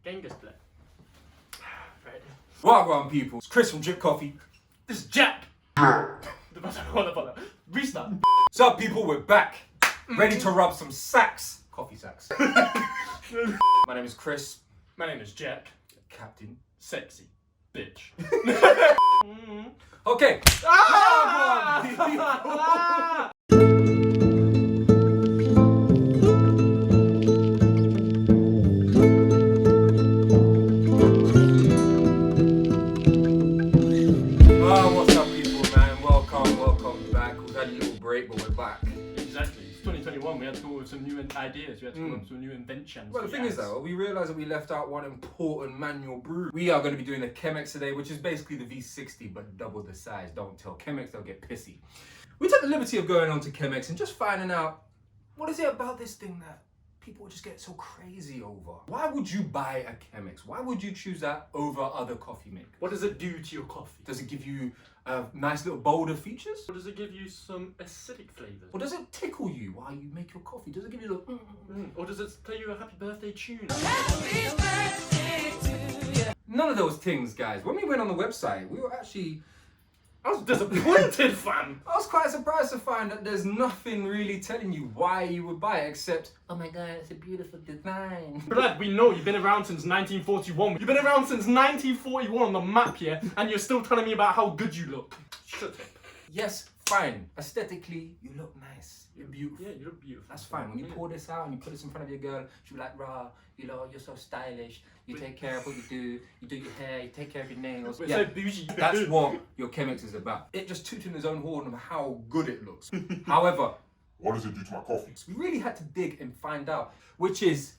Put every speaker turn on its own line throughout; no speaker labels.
Genghis blood. Right.
Wagwan people, it's Chris from Drypped Coffee.
This is Jack. Restart.
What's up people, we're back. Ready to rub some sacks. Coffee sacks. My name is Chris.
My name is Jack.
Captain.
Sexy. Bitch.
Okay. Wagwan people. What's up people, man? Welcome back. We've had a little break, but we're back.
Exactly. It's 2021. We had to come up with some new ideas. We had to come up with some new inventions.
Well, the thing is though, we realised that we left out one important manual brew. We are going to be doing the Chemex today, which is basically the V60, but double the size. Don't tell Chemex, they'll get pissy. We took the liberty of going on to Chemex and just finding out, what is it about this thing that people just get so crazy over? Why would you buy a Chemex? Why would you choose that over other coffee makers?
What does it do to your coffee?
Does it give you nice little bolder features?
Or does it give you some acidic flavours?
Or does it tickle you while you make your coffee? Does it give you a little
Or does it play you a happy birthday tune?
Happy birthday to you.
None of those things, guys. When we went on the website, we were actually...
I was disappointed, fam.
I was quite surprised to find that there's nothing really telling you why you would buy it except, oh my god, it's a beautiful design.
Brad, we know you've been around since 1941. You've been around since 1941 on the map here, and you're still telling me about how good you look. Shut up.
Yes, fine. Aesthetically, you look nice. You're beautiful.
Yeah, you look beautiful.
That's fine. When you pour this out and you put this in front of your girl, she'll be like, rah, you know, you're so stylish. You take care of what you do your hair, you take care of your nails.
We're
Yeah,
so bougie.
that's what your Chemex is about. It just tooting his own horn of how good it looks. However,
what does it do to my coffee?
we really had to dig and find out, which is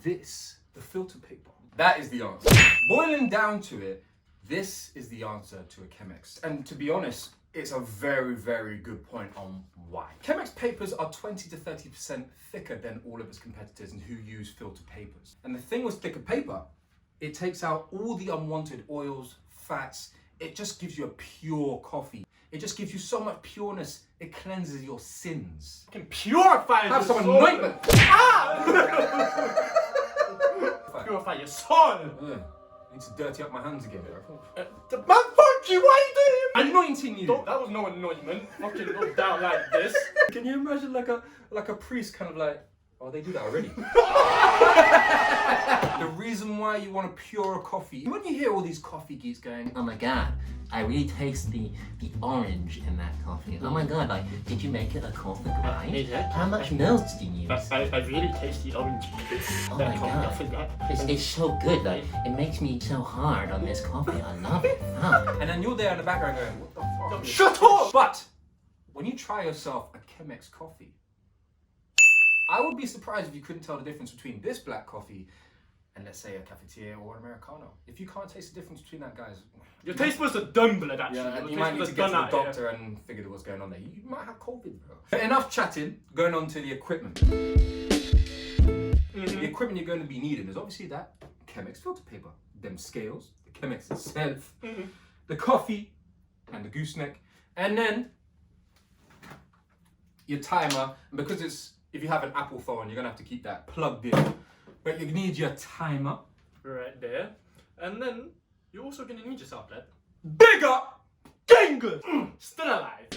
this, the filter paper. That is the answer. Boiling down to it, this is the answer to a Chemex. And to be honest, it's a very, very good point on why. Chemex papers are 20 to 30% thicker than all of its competitors and who use filter papers. And the thing with thicker paper, it takes out all the unwanted oils, fats. It just gives you a pure coffee. It just gives you so much pureness, it cleanses your sins.
Can purify
Have
your
some
soul.
anointment.
Purify your soul.
Ugh. Need to dirty up my hands again.
Man, fuck you, why are you doing?
Anointing you.
That was no anointment. Fucking look down like this.
Can you imagine like a priest kind of like, oh, they do that already. The reason why you want a purer coffee, when you hear all these coffee geeks going,
Oh my god, I really taste the orange in that coffee. Oh my god, like, did you make it a coffee grind?
Exactly.
How much milk did you use?
I really taste the orange.
Oh my god. It's so good, like, it makes me so hard on this coffee. I love it. Wow.
and then you're there in the background going, what the fuck? is
Shut
this?"
up!
But when you try yourself a Chemex coffee, I would be surprised if you couldn't tell the difference between this black coffee and let's say a cafetiere or an Americano. If you can't taste the difference between that, guys,
Your taste buds are done, blood, actually.
yeah,
Your
you
taste
might need
buds
to get to
done
the
out,
doctor and figure out what's going on there. You might have COVID, bro. But enough chatting, going on to the equipment. The equipment you're going to be needing is obviously that Chemex filter paper, them scales, the Chemex itself, the coffee, and the gooseneck, and then your timer. And because if you have an Apple phone, you're going to have to keep that plugged in. But you need your timer.
Right there. And then you're also going to need yourself, blood.
Bigger!
Genghis! Still alive.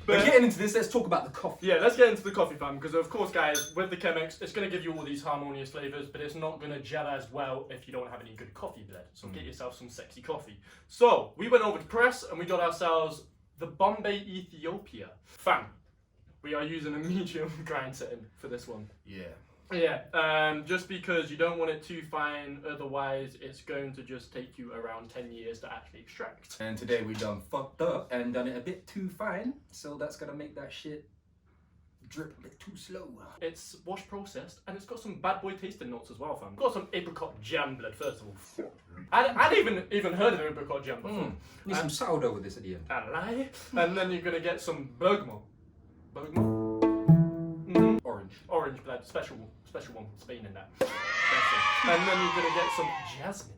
But getting into this, let's talk about the coffee.
Yeah, let's get into the coffee, fam, because of course, guys, with the Chemex, it's going to give you all these harmonious flavours, but it's not going to gel as well if you don't have any good coffee blend. So get yourself some sexy coffee. So, we went over to press and we got ourselves the bomba Ethiopian. Fam, we are using a medium grind setting for this one.
Yeah.
Yeah, just because you don't want it too fine, otherwise it's going to just take you around 10 years to actually extract.
And today we done fucked up and done it a bit too fine, so that's gonna make that shit drip a bit too slow.
It's wash processed and it's got some bad boy tasting notes as well, fam. Got some apricot jam, blood, first of all. I'd even heard of apricot jam before.
Need some sourdough with this at the end.
I lie. And then you're gonna get some bergamot. Bergamot? Orange blood, special one, Spain in that. And then you're gonna get some jasmine.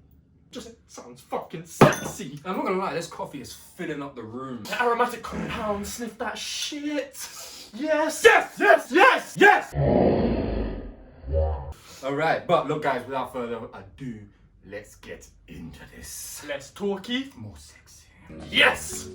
Just sounds fucking sexy.
I'm not gonna lie, this coffee is filling up the room.
The aromatic compound, sniff that shit. Yes! Yes! Yes! Yes! Yes!
All right, but look, guys, without further ado, let's get into this.
Let's talkie.
More sexy.
Yes!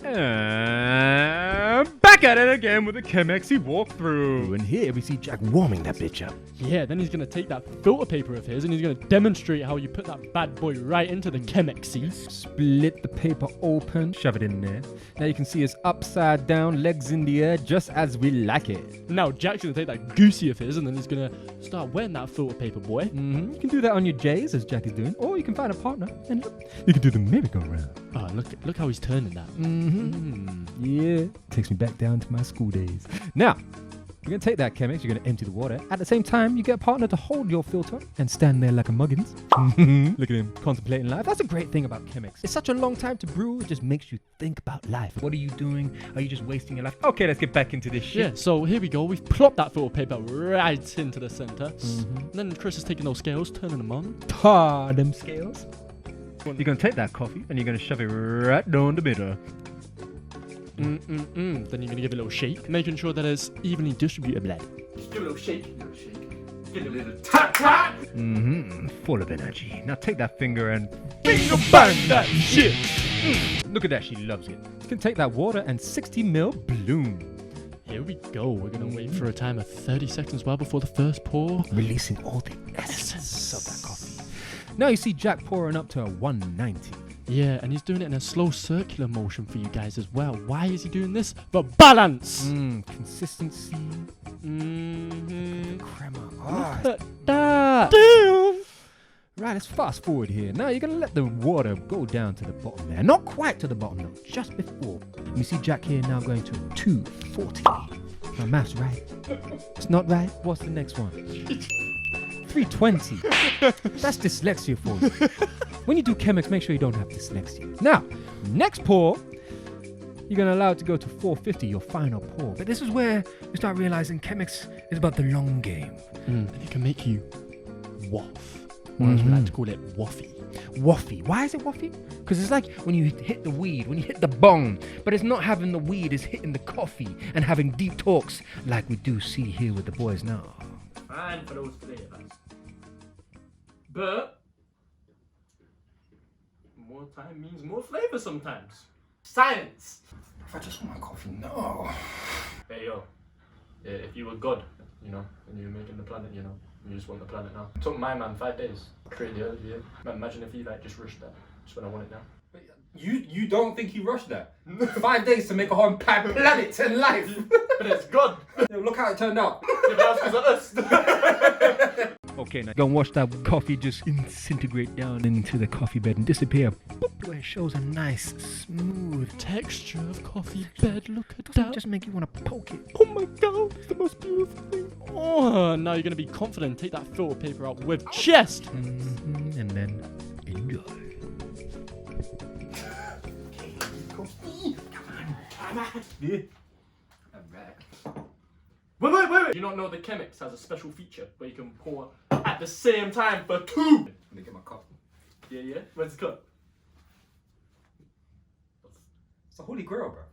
And back at it again with a Chemexy walkthrough. And here we see Jack warming that bitch up.
Yeah, then he's going to take that filter paper of his and he's going to demonstrate how you put that bad boy right into the Chemexy.
Split the paper open, shove it in there. Now you can see it's upside down, legs in the air, just as we like it.
Now Jack's going to take that goosey of his and then he's going to start wetting that filter paper, boy.
You can do that on your J's, as Jack is doing, or you can find a partner and look, you can do the merry-go-round.
Oh, look how he's turning that.
Yeah, takes me back down to my school days. Now, you're going to take that Chemex, you're going to empty the water. At the same time, you get a partner to hold your filter and stand there like a muggins. Look at him, contemplating life. That's a great thing about Chemex. It's such a long time to brew, it just makes you think about life. What are you doing? Are you just wasting your life? Okay, let's get back into this shit.
Yeah, so here we go. We've plopped that filter paper right into the center. And then Chris is taking those scales, turning them on.
Them scales. You're going to take that coffee and you're going to shove it right down the middle.
Then you're going to give it a little shake, making sure that it's evenly distributed, blood.
Give it a little shake. Give it a little tap tap.
Full of energy. Now take that finger and finger bang that shit. Look at that, she loves it. You can take that water and 60 ml bloom.
Here we go. We're going to wait for a time of 30 seconds while before the first pour.
Releasing all the essence of that coffee. Now you see Jack pouring up to a 190.
Yeah, and he's doing it in a slow circular motion for you guys as well. Why is he doing this? For balance!
Consistency. Crema.
Look at that!
Damn! Right, let's fast forward here. Now you're going to let the water go down to the bottom there. Not quite to the bottom though, just before. And you see Jack here now going to 240. My math's right. It's not right. What's the next one? 320. That's dyslexia for you. When you do Chemex, make sure you don't have dyslexia. Now, next pour, you're going to allow it to go to 450, your final pour. But this is where you start realizing Chemex is about the long game.
And it can make you waff. Or as we like to call it, waffy.
Waffy. Why is it waffy? Because it's like when you hit the weed, when you hit the bong, but it's not having the weed, it's hitting the coffee and having deep talks like we do see here with the boys now.
Fine for those flavors. But more time means more flavor sometimes. Science.
If I just want my coffee, no.
Hey yo, if you were God, you know, and you were making the planet, you know, you just want the planet now. It took my man 5 days to create the Earth, yeah. Imagine if he like just rushed that, just when I want it now.
You don't think he rushed that? 5 days to make a whole planet and life.
But it's God.
Yo, look how it turned out.
Yeah, but that's 'cause of us.
Okay, now go and watch that coffee just disintegrate down into the coffee bed and disappear. Boop, where it shows a nice, smooth
Texture of coffee bed, look at that.
just make you want to poke it.
Oh my god, it's the most beautiful thing. Oh, now you're going to be confident. Take that filter paper out with chest.
And then enjoy.
Wait. Do you not know the Chemex has a special feature where you can pour at the same time for two?
Let me get my cup.
Yeah. Where's the cup?
It's the holy grail, bro.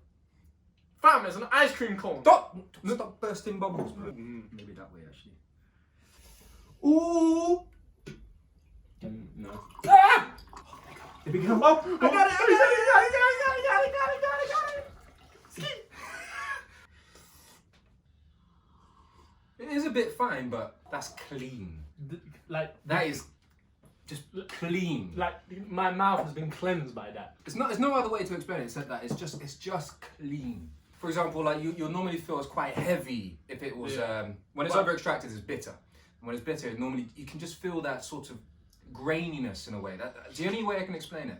Fam, it's an ice cream cone.
Stop bursting bubbles, bro. Maybe that way, actually.
Ooh. No.
Ah!
Here we go. Oh, I got it.
It is a bit fine, but that's clean.
Like
That is just clean.
Like my mouth has been cleansed by that.
It's no other way to explain it except that it's just clean. For example, like you'll normally feel it's quite heavy if it was when it's over extracted, it's bitter. And when it's bitter, normally you can just feel that sort of graininess in a way. That's the only way I can explain it.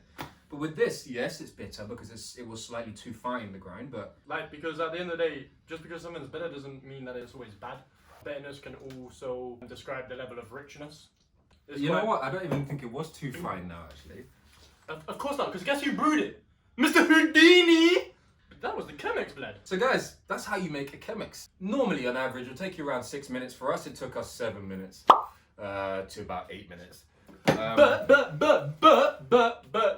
But with this, yes, it's bitter because it was slightly too fine in the grind. But
Like, because at the end of the day, just because something's bitter doesn't mean that it's always bad. Bitterness can also describe the level of richness. It's
you know
quite-
what? I don't even think it was too fine now, actually.
Of course not, because guess who brewed it? Mr. Houdini! But that was the Chemex blood.
So guys, that's how you make a Chemex. Normally, on average, it'll take you around 6 minutes. For us, it took us 7 minutes to about 8 minutes.
But,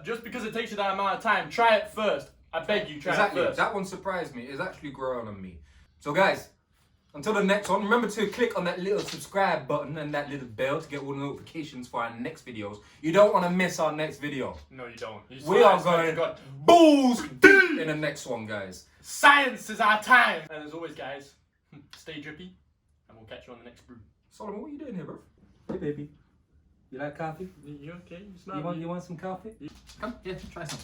just because it takes you that amount of time, try it first. I beg you, try
Exactly.
it first.
That one surprised me. It's actually growing on me. So guys, Until the next one, remember to click on that little subscribe button and that little bell to get all the notifications for our next videos. You don't want to miss our next video.
No, you don't. You
We are going balls deep in the next one, guys.
Science is our time. And as always, guys, stay drippy, and we'll catch you on the next brew.
Solomon, what are you doing here, bro? Hey, baby. You like coffee?
You okay?
You want some coffee? Come, yeah, try some.